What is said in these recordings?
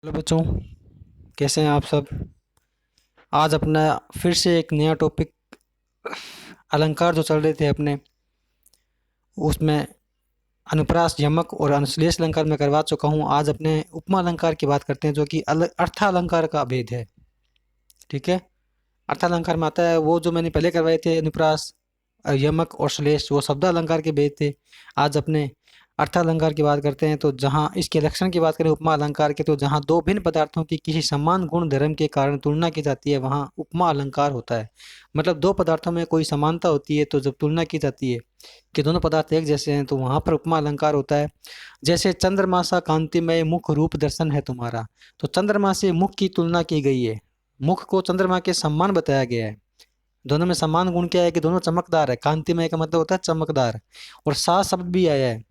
Hello बच्चों, कैसे हैं आप सब। आज अपना फिर से एक नया टॉपिक अलंकार जो चल रहे थे अपने, उसमें अनुप्रास, यमक और अनुश्लेष अलंकार में करवा चुका हूँ। आज अपने उपमा अलंकार की बात करते हैं, जो कि अर्थालंकार का भेद है। ठीक है। अर्थालंकार में आता है वो जो मैंने पहले करवाए थे, अनुप्रास, यमक और श्लेष, वो शब्द अलंकार के भेद थे। आज अपने अर्थालंकार की बात करते हैं, तो जहाँ इसके लक्षण की बात करें उपमा अलंकार के, तो जहाँ दो भिन्न पदार्थों की किसी समान गुण धर्म के कारण तुलना की जाती है, वहाँ उपमा अलंकार होता है। मतलब दो पदार्थों में कोई समानता होती है, तो जब तुलना की जाती है कि दोनों पदार्थ एक जैसे हैं, तो वहाँ पर उपमा अलंकार होता है। जैसे चंद्रमा सा कांतिमय मुख रूप दर्शन है तुम्हारा, तो चंद्रमा से मुख की तुलना की गई है। मुख को चंद्रमा के समान बताया गया है। दोनों में समान गुण क्या है कि दोनों चमकदार है। कांतिमय का मतलब होता है चमकदार। और सा शब्द भी आया है,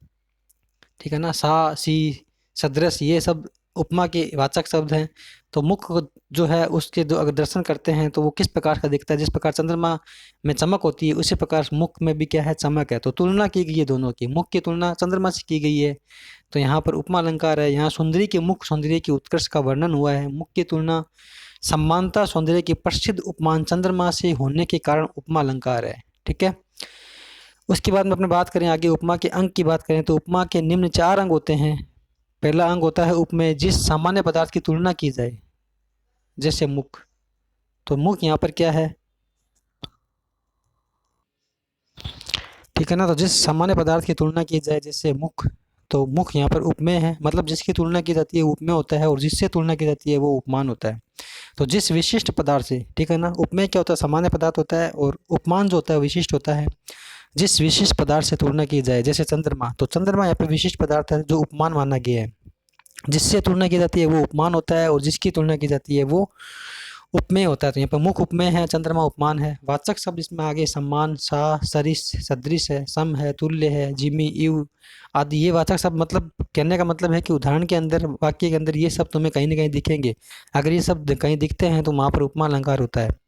ठीक है ना। सा, सी, सदृश, ये सब उपमा के वाचक शब्द हैं। तो मुख जो है उसके जो अगर दर्शन करते हैं तो वो किस प्रकार का दिखता है, जिस प्रकार चंद्रमा में चमक होती है उसी प्रकार मुख में भी क्या है, चमक है। तो तुलना की गई है दोनों की, मुख की तुलना चंद्रमा से की गई है। तो यहाँ पर उपमा अलंकार है। यहाँ सुंदरी के मुख सौंदर्य की उत्कर्ष का वर्णन हुआ है। मुख की तुलना सम्मानता सौंदर्य की प्रसिद्ध उपमान चंद्रमा से होने के कारण उपमा अलंकार है। ठीक है। उसके बाद में अपने बात करें आगे, उपमा के अंग की बात करें तो उपमा के निम्न चार अंग होते हैं। पहला अंग होता है उपमेय, जिस सामान्य पदार्थ की तुलना की जाए, जैसे मुख। तो मुख यहाँ पर क्या है, ठीक है ना। तो जिस सामान्य पदार्थ की तुलना की जाए जैसे मुख, तो मुख यहाँ पर उपमेय है। मतलब जिसकी तुलना की जाती है उपमेय होता है, और जिससे तुलना की जाती है वो उपमान होता है। तो जिस विशिष्ट पदार्थ से, ठीक है ना, उपमेय क्या होता है, सामान्य पदार्थ होता है, और उपमान जो होता है विशिष्ट होता है। जिस विशिष्ट पदार्थ से तुलना की जाए, जैसे चंद्रमा, तो चंद्रमा यहाँ पे विशिष्ट पदार्थ है जो उपमान माना गया है। जिससे तुलना की जाती है वो उपमान होता है, और जिसकी तुलना की जाती है वो उपमेय होता है। तो यहाँ पर मुख उपमेय है, चंद्रमा उपमान है। वाचक शब्द इसमें आगे सम्मान, सा, सरिस, सदृश है, सम है, तुल्य है, जिमी, इव आदि ये वाचक शब्द, मतलब कहने का मतलब है कि उदाहरण के अंदर, वाक्य के अंदर ये सब तुम्हें कहीं ना कहीं दिखेंगे। अगर ये शब्द कहीं दिखते हैं तो वहाँ पर उपमा अलंकार होता है।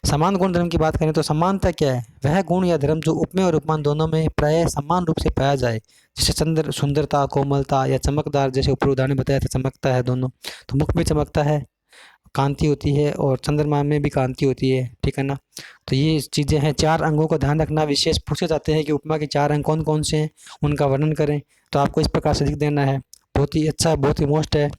समान गुण धर्म की बात करें तो समानता क्या है, वह गुण या धर्म जो उपमेय और उपमान दोनों में प्राय समान रूप से पाया जाए। जैसे चंद्र सुंदरता, कोमलता या चमकदार, जैसे ऊपर उदाहरण में बताया था, चमकता है दोनों। तो मुख में चमकता है, कांति होती है, और चंद्रमा में भी कांति होती है, ठीक है ना। तो ये चीज़ें हैं। चार अंगों का ध्यान रखना, विशेष पूछे जाते हैं कि उपमा के चार अंग कौन कौन से हैं, उनका वर्णन करें। तो आपको इस प्रकार से लिख देना है। बहुत ही अच्छा, बहुत ही मोस्ट है।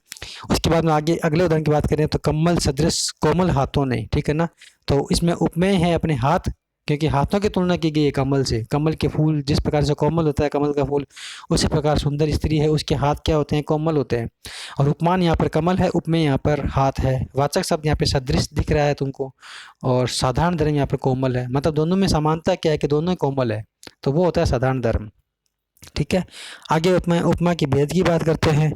उसके बाद में आगे अगले उदाहरण की बात करें तो कमल सदृश कोमल हाथों ने, ठीक है ना। तो इसमें उपमेय है अपने हाथ, क्योंकि हाथों की तुलना की गई है कमल से। कमल के फूल जिस प्रकार से कोमल होता है कमल का फूल, उसी प्रकार सुंदर स्त्री है, उसके हाथ क्या होते हैं, कोमल होते हैं। और उपमान यहाँ पर कमल है, उपमेय यहाँ पर हाथ है। वाचक शब्द यहाँ पे सदृश दिख रहा है तुमको, और साधारण धर्म यहाँ पर कोमल है। मतलब दोनों में समानता क्या है कि दोनों ही कोमल है, तो वो होता है साधारण धर्म। ठीक है। आगे उपमा उपमा की भेद की बात करते हैं।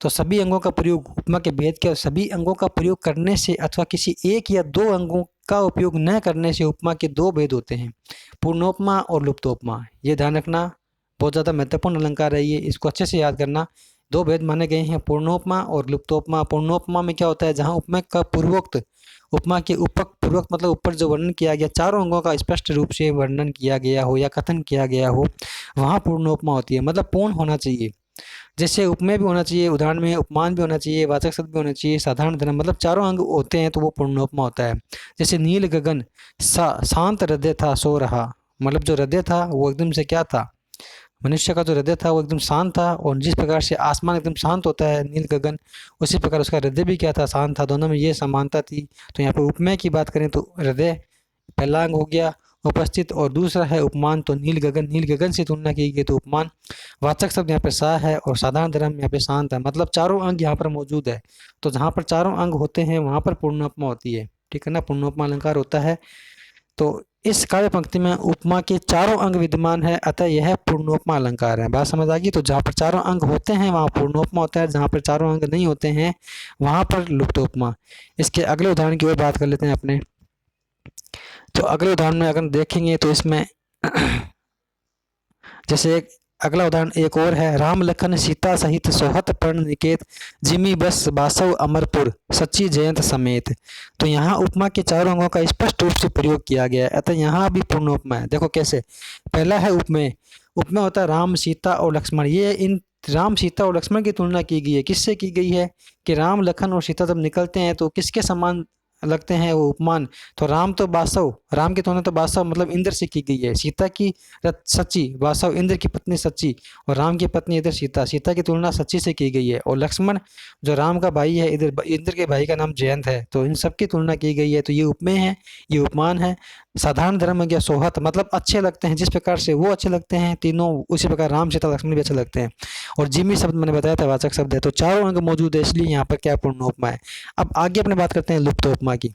तो सभी अंगों का प्रयोग, उपमा के भेद के सभी अंगों का प्रयोग करने से अथवा किसी एक या दो अंगों का उपयोग न करने से उपमा के दो भेद होते हैं, पूर्णोपमा और लुप्तोपमा। ये ध्यान रखना, बहुत ज़्यादा महत्वपूर्ण अलंकार है ये, इसको अच्छे से याद करना। दो भेद माने गए हैं, पूर्णोपमा और लुप्तोपमा। पूर्णोपमा में क्या होता है, जहाँ उपमा का पूर्वोक्त, उपमा के उपक पूर्वक मतलब ऊपर जो वर्णन किया गया, चारों अंगों का स्पष्ट रूप से वर्णन किया गया हो या कथन किया गया हो, वहाँ पूर्णोपमा होती है। मतलब पूर्ण होना चाहिए। जैसे उपमेय भी होना चाहिए, उदाहरण में उपमान भी होना चाहिए, वाचक शब्द भी होना चाहिए, साधारण धर्म, मतलब चारों अंग होते हैं तो वो पूर्णोपमा होता है। जैसे नील गगन शांत हृदय था सो रहा, मतलब जो हृदय था वो एकदम से क्या था, मनुष्य का जो हृदय था वो एकदम शांत था। और जिस प्रकार से आसमान एकदम शांत होता है, नील गगन, उसी प्रकार उसका हृदय भी क्या था, शांत था। दोनों में ये समानता थी। तो यहाँ पर उपमेय की बात करें तो हृदय पहला अंग हो गया उपस्थित, और दूसरा है उपमान, तो नील गगन, नील गगन से तुलना की गई तो उपमान। वाचक शब्द यहाँ पे सा है, और साधारण धर्म यहाँ पे शांत है, मतलब चारों अंग यहाँ पर मौजूद है। तो जहाँ पर चारों अंग होते हैं वहाँ पर पूर्णोपमा होती है, ठीक है ना, पूर्णोपमा अलंकार होता है। तो इस काव्य पंक्ति में उपमा के चारों अंग विद्यमान है, अतः यह पूर्णोपमा अलंकार है। बात समझ आ गई। तो जहाँ पर चारों अंग होते हैं वहाँ पूर्णोपमा होता है, जहाँ पर चारों अंग नहीं होते हैं वहाँ पर लुप्तोपमा। इसके अगले उदाहरण की ओर बात कर लेते हैं अपने। तो अगले उदाहरण में अगर देखेंगे तो इसमें जैसे एक अगला उदाहरण एक और है, राम लखन सीता सहित सोहत पर्ण निकेत, जिमी बस बासव अमरपुर सच्ची जयंत समेत। तो यहाँ उपमा के चारों अंगों का स्पष्ट रूप से प्रयोग किया गया है, अतः यहाँ भी पूर्ण उपमा है। देखो कैसे, पहला है उपमेय। उपमेय होता है राम सीता और लक्ष्मण, ये इन राम सीता और लक्ष्मण की तुलना की गई है। किससे की गई है कि राम लखन और सीता जब निकलते हैं तो किसके समान लगते हैं वो उपमान। तो राम तो बासव, राम की तुलना तो बासव मतलब इंद्र से की गई है। सीता की सच्ची, बासव इंद्र की पत्नी सच्ची, और राम की पत्नी इधर सीता, सीता की तुलना सच्ची से की गई है। और लक्ष्मण जो राम का भाई है, इधर इंद्र के भाई का नाम जयंत है, तो इन सब की तुलना की गई है। तो ये उपमेय है, ये उपमान है। साधारण धर्म या सोहत मतलब अच्छे लगते हैं, जिस प्रकार से वो अच्छे लगते हैं तीनों, उसी प्रकार राम सीता लक्ष्मण भी अच्छे लगते हैं। और जिमी शब्द मैंने बताया था वाचक शब्द है, तो चारों अंग मौजूद है, इसलिए यहाँ पर क्या पूर्ण उपमा है। अब आगे अपने बात करते हैं लुप्त उपमा की।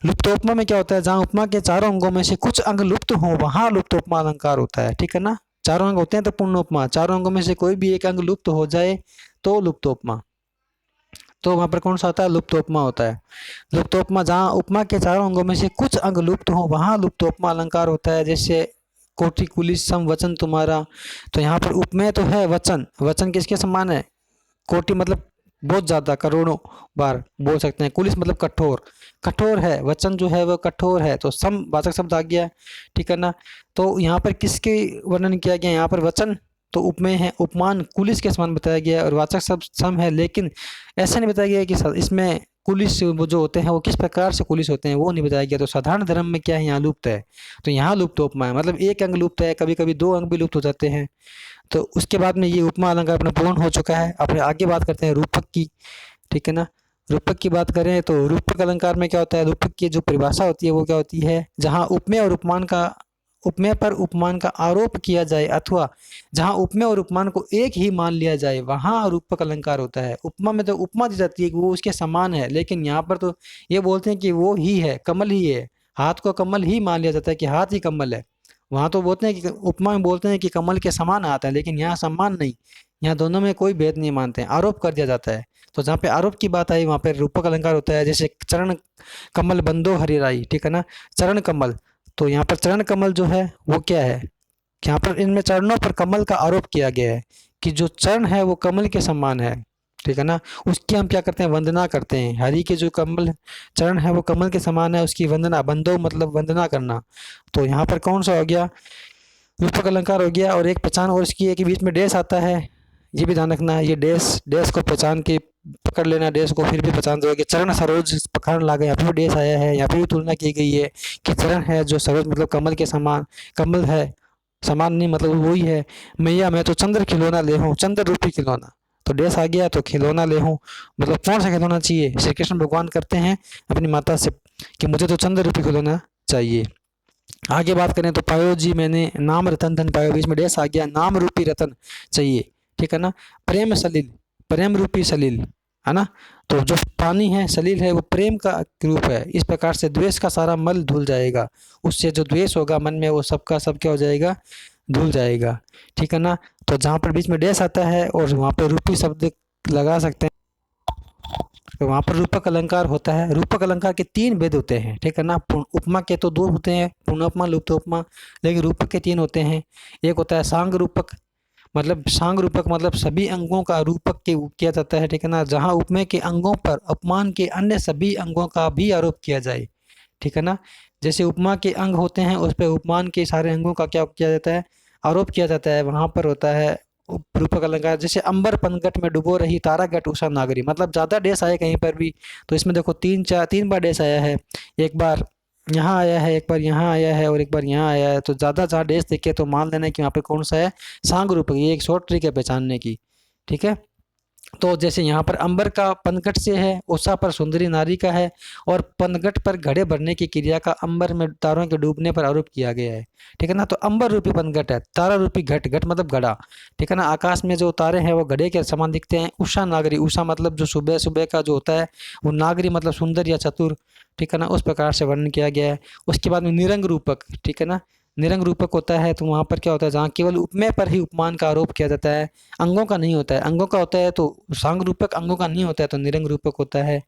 लुप्त उपमा में क्या होता है, जहाँ उपमा के चारों अंगों में से कुछ अंग लुप्त हो वहां लुप्त उपमा अलंकार होता है, ठीक है ना। चारों अंग होते हैं तो पूर्ण उपमा, चारों अंगों में से कोई भी एक अंग लुप्त हो जाए तो लुप्त उपमा। तो वहां पर कौन सा होता है, लुप्त उपमा होता है। लुप्त उपमा, जहाँ उपमा के चारों अंगों में से कुछ अंग लुप्त हो वहां लुप्त उपमा अलंकार होता है। जैसे कोटि कुलिस सम वचन तुम्हारा, तो यहाँ पर उपमेय तो है वचन, वचन किसके समान है, कोटि मतलब बहुत ज्यादा, करोड़ों बार बोल सकते हैं। कुलिस मतलब कठोर, कठोर है वचन जो है वो कठोर है, तो सम वाचक शब्द आ गया, ठीक है ना। तो यहाँ पर किसके वर्णन किया गया, यहाँ पर वचन तो उपमेय है, उपमान कुलिस के समान बताया गया है, और वाचक शब्द सम है। लेकिन ऐसा नहीं बताया गया कि इसमें कुलिस वो जो होते हैं वो किस प्रकार से कुलिस होते हैं, वो नहीं बताया गया। तो साधारण धर्म में क्या है, यहाँ लुप्त है, तो यहाँ लुप्त उपमा है, मतलब एक अंग लुप्त है, कभी कभी दो अंग भी लुप्त हो जाते हैं। तो उसके बाद में ये उपमा अलंकार अपना पूर्ण हो चुका है। अपने आगे बात करते हैं रूपक की, ठीक है ना। रूपक की बात करें तो रूपक अलंकार में क्या होता है, रूपक की जो परिभाषा होती है वो क्या होती है, जहाँ उपमेय और उपमान का, उपमेय पर उपमान का आरोप किया जाए अथवा जहाँ उपमेय और उपमान को एक ही मान लिया जाए वहाँ रूपक अलंकार होता है। उपमा में तो उपमा दी जाती है कि वो उसके समान है, लेकिन यहाँ पर तो ये बोलते हैं कि वो ही है, कमल ही है, हाथ को कमल ही मान लिया जाता है कि हाथ ही कमल है। वहाँ तो बोलते हैं कि उपमा में बोलते हैं कि कमल के समान हाथ है, लेकिन यहाँ समान नहीं, यहाँ दोनों में कोई भेद नहीं मानते हैं, आरोप कर दिया जाता है। तो जहाँ पे आरोप की बात आई वहाँ पे रूपक अलंकार होता है। जैसे चरण कमल बंदो हरिराई, ठीक है ना, चरण कमल, तो यहाँ पर चरण कमल जो है वो क्या है, यहाँ पर इनमें चरणों पर कमल का आरोप किया गया है कि जो चरण है वो कमल के समान है, ठीक है ना। उसकी हम क्या करते हैं, वंदना करते हैं। हरि के जो कमल चरण है वो कमल के समान है, उसकी वंदना, बंदो मतलब वंदना करना। तो यहाँ पर कौन सा हो गया, रूपक अलंकार हो गया। और एक पहचान और इसकी है कि बीच में डैश आता है, ये भी ध्यान रखना है, ये डैश, डैश को पहचान के पकड़ लेना, डैश को फिर भी पहचान दोगे। चरण सरोज पकड़ ला गए, यहाँ पे भी डैश आया है, यहाँ पे भी तुलना की गई है कि चरण है जो सरोज मतलब कमल के समान, कमल है समान नहीं मतलब वही है। मैया मैं तो चंद्र खिलौना ले हूँ, चंद्र रूपी खिलौना, तो डैश आ गया तो खिलौना ले हूँ, मतलब कौन सा खिलौना चाहिए, श्री कृष्ण भगवान करते हैं अपनी माता से कि मुझे तो चंद्र रूपी खिलौना चाहिए। आगे बात करें तो पायो जी मैंने नाम रतन धन पायो, बीच में डैश आ गया, नाम रूपी रतन चाहिए, ठीक है ना। प्रेम सलील, प्रेम रूपी सलील, है ना। तो जो पानी है सलील है वो प्रेम का रूप है। इस प्रकार से द्वेष का सारा मल धुल जाएगा, उससे जो द्वेष होगा मन में वो सबका सब क्या हो जाएगा, धुल जाएगा, ठीक है ना। तो जहाँ पर बीच में डैश आता है और वहाँ पर रूपी शब्द लगा सकते हैं, तो वहाँ पर रूपक अलंकार होता है। रूपक अलंकार के तीन भेद होते हैं, ठीक है ना। उपमा के तो दो होते हैं, पूर्ण उपमा लुप्त उपमा, लेकिन रूपक के तीन होते हैं। एक होता है सांग रूपक, मतलब सांग रूपक मतलब सभी अंगों का रूपक के किया जाता है, ठीक है ना, जहाँ उपमेय के अंगों पर उपमान के अन्य सभी अंगों का भी आरोप किया जाए, ठीक है ना। जैसे उपमा के अंग होते हैं उस पर उपमान के सारे अंगों का क्या किया जाता है, आरोप किया जाता है, वहां पर होता है रूपक अलंकार। जैसे अंबर पनघट में डुबो रही तारा गट उषा नागरी, मतलब ज्यादा डेस आए कहीं पर भी, तो इसमें देखो तीन बार डेस आया है, एक बार यहाँ आया है, एक बार यहाँ आया है और एक बार यहाँ आया है। तो ज्यादा जहाँ डेस देखे तो मान लेना कि यहाँ पे कौन सा है, सांग रूपक, ये एक शॉर्ट ट्रिक है पहचानने की, ठीक है। तो जैसे यहाँ पर अंबर का पनघट से है, उषा पर सुंदरी नारी का है, और पनघट पर घड़े भरने की क्रिया का अंबर में तारों के डूबने पर आरोप किया गया है, ठीक है ना। तो अंबर रूपी पनघट है, तारा रूपी घट, घट मतलब घड़ा, ठीक है ना। आकाश में जो तारे हैं वो घड़े के समान दिखते हैं। उषा नागरी, उषा मतलब जो सुबह सुबह का जो होता है, वो नागरी मतलब सुंदर या चतुर, ठीक है ना, उस प्रकार से वर्णन किया गया है। उसके बाद में निरंग रूपक, ठीक है ना, निरंग रूपक होता है तो वहाँ पर क्या होता है, जहाँ केवल उपमेय पर ही उपमान का आरोप किया जाता है, अंगों का नहीं होता है, अंगों का होता है तो सांग रूपक, अंगों का नहीं होता है तो निरंग रूपक होता है।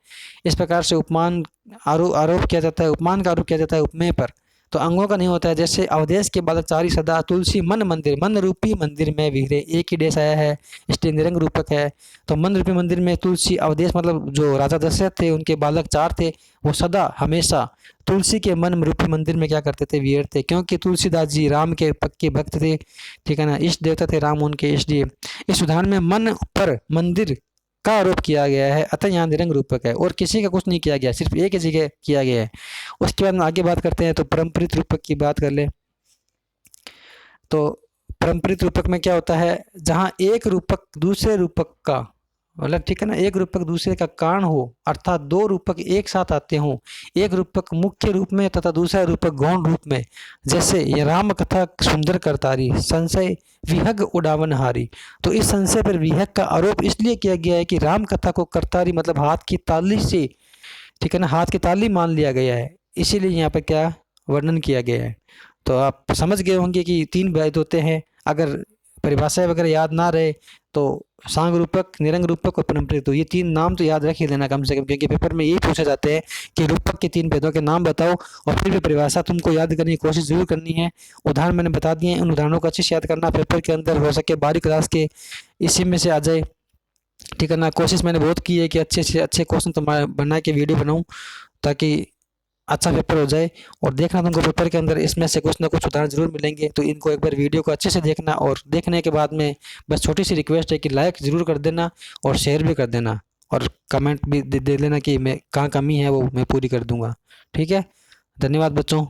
इस प्रकार से उपमान आरोप किया जाता है, उपमान का आरोप किया जाता है उपमेय पर, तो अंगों का नहीं होता है। जैसे अवदेश के बालक चारि सदा तुलसी मन मंदिर, मन रूपी मंदिर में विहरे, एक ही डेस आया है इसलिए निरंग रूपक है। तो मन रूपी मंदिर में तुलसी, अवदेश मतलब जो राजा दशरथ थे उनके बालक चार थे, वो सदा हमेशा तुलसी के मन रूपी मंदिर में क्या करते थे, विहरते, क्योंकि तुलसीदास जी राम के पक्के भक्त थे, ठीक है ना, इष्ट देवता थे राम उनके, इसलिए इस उदाहरण में मन पर मंदिर का आरोप किया गया है, अतः यहाँ निरंग रूपक है, और किसी का कुछ नहीं किया गया, सिर्फ एक ही जगह किया गया है। उसके बाद में आगे बात करते हैं, तो परम्परित रूपक की बात कर ले। तो परम्परित रूपक में क्या होता है, जहाँ एक रूपक दूसरे रूपक का मतलब, ठीक है ना, एक रूपक दूसरे का कारण हो, अर्थात दो रूपक एक साथ आते हों, एक रूपक मुख्य रूप में तथा दूसरा रूपक गौण रूप में। जैसे ये राम कथा सुंदर करतारी, संशय विहग उड़ावनहारी। तो इस संशय पर विहग का आरोप इसलिए किया गया है कि राम कथा को करतारी मतलब हाथ की ताली से, ठीक है ना, हाथ की ताली मान लिया गया है, इसीलिए यहाँ पर क्या वर्णन किया गया है। तो आप समझ गए होंगे कि तीन भेद होते हैं, अगर परिभाषा वगैरह याद ना रहे तो सांग रूपक, निरंग रूपक और परम्परित, तो ये तीन नाम तो याद रख ही लेना कम से कम, क्योंकि पेपर में यही पूछे जाते हैं कि रूपक के तीन भेदों के नाम बताओ, और फिर भी परिभाषा तुमको याद करने की कोशिश जरूर करनी है। उदाहरण मैंने बता दिए हैं, उन उदाहरणों को अच्छे से याद करना, पेपर के अंदर हो सके 12 क्लास के इसी में से आ जाए, ठीक है ना। कोशिश मैंने बहुत की है कि अच्छे से अच्छे क्वेश्चन तुम्हारे बना के वीडियो बनाऊं, ताकि अच्छा पेपर हो जाए। और देखना तुमको पेपर के अंदर इसमें से कुछ ना कुछ उदाहरण जरूर मिलेंगे, तो इनको एक बार वीडियो को अच्छे से देखना, और देखने के बाद में बस छोटी सी रिक्वेस्ट है कि लाइक ज़रूर कर देना और शेयर भी कर देना, और कमेंट भी दे लेना कि मैं कहाँ कमी है वो मैं पूरी कर दूंगा, ठीक है। धन्यवाद बच्चों।